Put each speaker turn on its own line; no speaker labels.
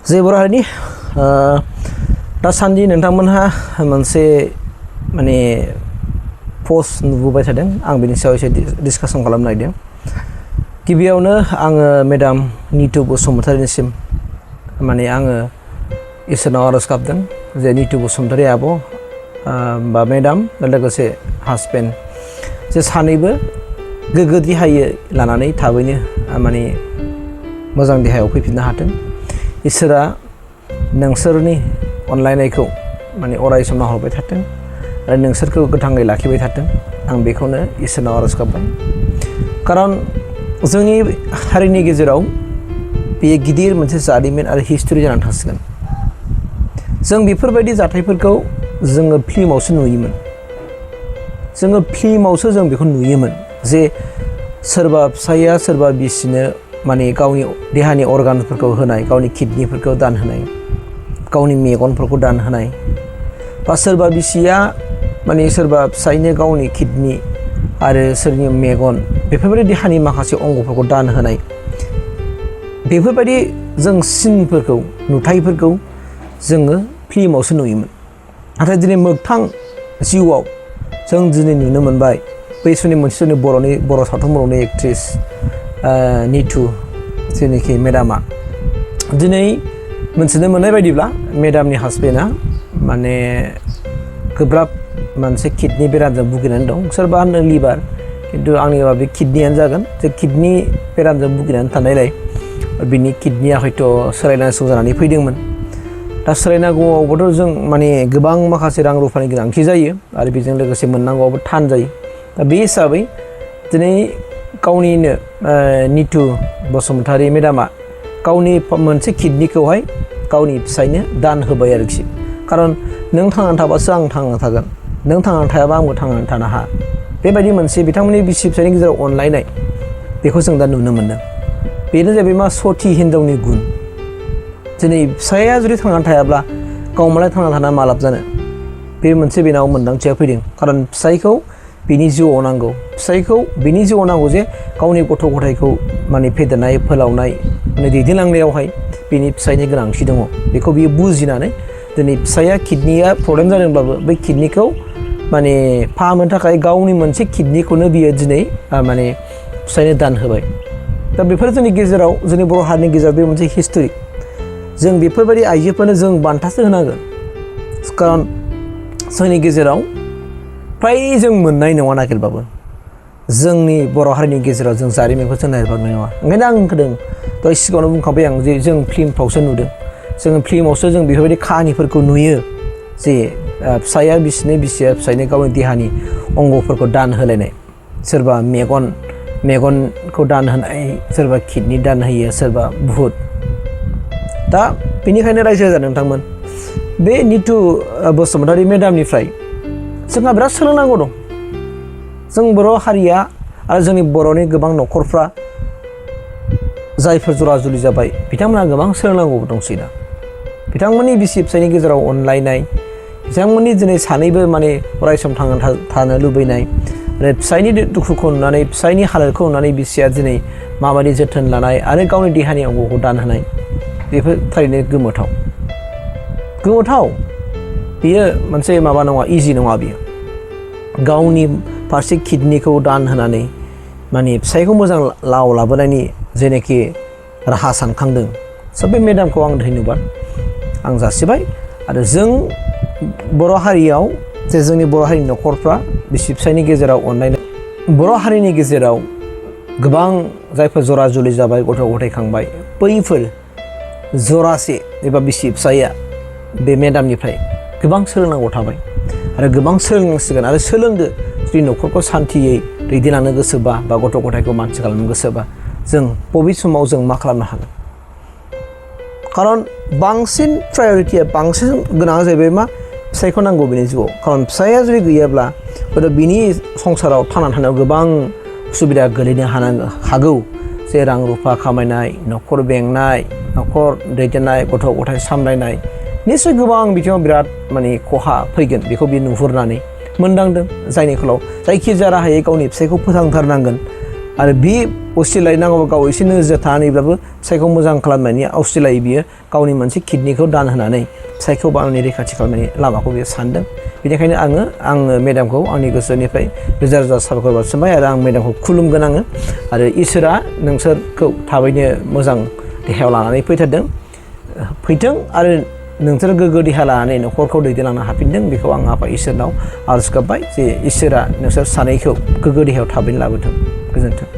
जे बर' हारिनि दासान्दि नोंथांमोनहा मोनसे माने पस्ट नुबोबाय थादों आं बेनि सायाव एसे डिसकासन खालामनो नागिरदों। गिबियावनो आङो मेडाम नितु बसुमतारीनिसिम माने आङो इसोरनाव आरज गाबदों जे नितु बसुमतारी आब' बा मेडाम लोगोसे हासबेन्ड जे सानैबो गोग्गो देहायै लानानै थाबैनो माने मोजां देहायाव फैफिननो हाथों। इसोरा नोंसोरनि अनलायनायखौ माने अराय सम हरबाय थाथों आरो नोंसोरखौ गोथाङै लाखिबाय थाथों। आं बेखौनो इसोरनाव आरज गाबबाय। खारन जोंनि हारिनि गेजेराव बेयो गिदिर मोनसे जारिमिन आरो हिस्टरि जानानै थासिगोन। जों बेफोरबायदि जाथायफोरखौ जोङो फिल्मावसो नुयोमोन। जोङो फिल्मावसो जों बेखौ नुयोमोन जे सोरबा फिसाइया सोरबा बिसिनो माने गावनि देहानि अर्गानफोरखौ होनाय, गावनि किडनिफोरखौ दान होनाय, गावनि मेगनफोरखौ दान होनाय, बा सोरबा बिसिया माने सोरबा फिसाइनो गावनि किडनि आरो सोरनि मेगन बेफोरबायदि देहानि माखासे अंगफोरखौ दान होनाय, बेफोरबायदि जों सिनफोरखौ नुथायफोरखौ जोङो फिल्मावसो नुयोमोन। नाथाय दिनै मोगथां जिउआव जों दिनै नुनो मोनबाय बै समनि मोनसे जोंनि बर' सावथुन मुलुगनि एक्ट्रिस नितु जेनोखि मेडामा दिनै मोनथिनो मोननाय बायदिब्ला मेडामनि हासबेन्डआ माने गोब्राब मोनसे किडनि बेरामजों भुगिनानै दं। सोरबा होनो लिभार, खिन्थु आंनिबा बे किडनियानो जागोन। जे किडनि बेरामजों भुगिनानै थानायलाय बिनि किडनिया हयथ' सोलायनांगौ जानानै फैदोंमोन। दा सोलायनांगौआवबोथ' जों माने गोबां माखासे रां रुफानि गोनांथि जायो आरो बेजों लोगोसे मोननांगौआबो थान जायो। दा बे हिसाबै दिनै गावनिनो नितु बसुमतारी मेडामा गावनि मोनसे किडनिखौहाय गावनि फिसायनो दान होबाय आरोखि। खारन नों थांनानै थाबासो आं थांनानै थागोन, नों थांनानै थायाबा आंबो थांनानै थानो हाया। बेबायदि मोनसे बिथांमोननि बिसि फिसायनि गेजेराव अनलायनाय बेखौ जों दा नुनो मोन्दों। बेनो जाहैबाय मा सती हिनजावनि गुन। दिनै फिसाया जुदि थांनानै थायाब्ला गाव मालाय थांनानै थाना मा लाब जानो, बे मोनसे बेनाव मोन्दांथिया फैदों। खारन फिसायखौ बिनि जिउआव नांगौ, फिसायखौ बिनि जिउआव नांगौ जे गावनि गथ' गथायखौ माने फेदेरनाय फोलावनाय माने दैदेनलांनायावहाय बिनि फिसायनि गोनांथि दङ। बेखौ बियो बुजिनानै दिनै फिसाया किडनिया प्रब्लेम जादोंब्लाबो बै किडनिखौ माने फाहामनो थाखाय गावनि मोनसे किडनिखौनो बियो दिनै माने फिसायनो दान होबाय। दा बेफोर जोंनि गेजेराव, जोंनि बर' हारिनि गेजेराव बे मोनसे हिस्टरि। जों बेफोरबायदि आइजोफोरनो जों बान्थासो होनांगोन। खारन जोंनि गेजेराव फ्राय जों मोननाय नङा नागिरबाबो। जोंनि बर' हारिनि गेजेराव जों जारिमिनखौ जों नागिरबांनाय नङा। ओंखायनो आं होदों दहाय सिगाङावनो बुंखांबाय आं जे जों फिल्मफ्रावसो नुदों। जोङो फिल्मावसो जों बेफोरबायदि खाहानिफोरखौ नुयो जे फिसाया बिसिनो, बिसिया फिसायनो गावनि देहानि अंगफोरखौ दान होलायनाय, सोरबा मेगनखौ दान होनाय, सोरबा किडनि दान होयो, सोरबा बुहुत। दा बेनिखायनो रायजो राजा नोंथांमोन, बे नितु बसुमतारी मेडामनिफ्राय जोंहा बिराद सोलोंनांगौ दं। जों बर' हारिया आरो जोंनि बर'नि गोबां न'खरफ्रा जायफोर जरा जुलि जाबाय बिथांमोनहा गोबां सोलोंनांगौबो दंसै दा। बिथांमोननि बिसि फिसायनि गेजेराव अनलायनाय, बिथांमोननि दिनै सानैबो माने अरायसम थांनानै थानो लुबैनाय आरो फिसायनि दुखुखौ नुनानै, फिसायनि हालोदखौ नुनानै बिसिया दिनै माबायदि जोथोन लानाय आरो गावनि देहानि अंगखौ दान होनाय, बेफोर थारैनो गोमोथाव। बेयो मोनसे माबा नङा, इजि नङा बियो। गावनि फारसे किडनिखौ दान होनानै माने फिसायखौ मोजां लाबोनायनि जेनोखि राहा सानखांदों, स' बे मेडामखौ आं धन्यबाद आं जासिबाय। आरो जों बर' हारियाव जे जोंनि बर' हारिनि न'खरफ्रा बिसि फिसायनि गेजेराव अनलायनाय, बर' हारिनि गेजेराव गोबां जायफोर जरा जुलि जाबाय, गथ' गथाय खांबाय, बैफोर जरासे एबा बिसि फिसाया बे मेडामनिफ्राय गोबां सोलोंनांगौ थाबाय आरो गोबां सोलोंनांसिगोन आरो सोलोंदो। जुदि न'खरखौ सान्थियै दैदेनलांनो गोसोबा बा गथ' गथायखौ मानसि खालामनो गोसोबा जों बबे समाव जों मा खालामनो हागोन। खारन बांसिन प्रायरिटिया, बांसिन गोनाङा जाहैबाय मा फिसायखौ नांगौ बेनि जिउआव। खारन फिसाया जुदि गैयाब्ला हयथ' बिनि संसाराव थांनानै थानायाव गोबां उसुबिदा गोलैनो हागौ। जे रां रुफा खामायनाय, न'खर बेंनाय, न'खर दैदेननाय, गथ' गथाय सामलायनाय, निस्सय गोबां बिथिङाव बिराद माने खहा फैगोन। बेखौ बे नुहुरनानै मोनदांदों। जायनि फलाव जायखिजाया राहायै गावनि फिसायखौ फोथांथारनांगोन आरो बे असिलायै नांगौबा गाव एसे नोजोर थानानैब्लाबो फिसायखौ मोजां खालामनायनि असिलायै बियो गावनि मोनसे किडनिखौ दान होनानै फिसायखौ बांनि रैखाथि खालामनायनि लामाखौ बियो सानदों। बेनिखायनो आङो मेडामखौ आंनि गोसोनिफ्राय रोजा रोजा साबायखर बावसोमबाय आरो आं मेडामखौ खुलुमगोन आरो इसोरा नोंसोरखौ थाबैनो मोजां देहायाव लानानै फैथों आरो नोंसोर गोग्गो देहा लानानै न'खरखौ दैदेनलांनो हाफिनदों बेखौ आं आफा इसोरनाव आरज गाबबाय जे इसोरा नोंसोर सानैखौ गोग्गो देहायाव थाबैनो लाबोथों। गोजोन्थों।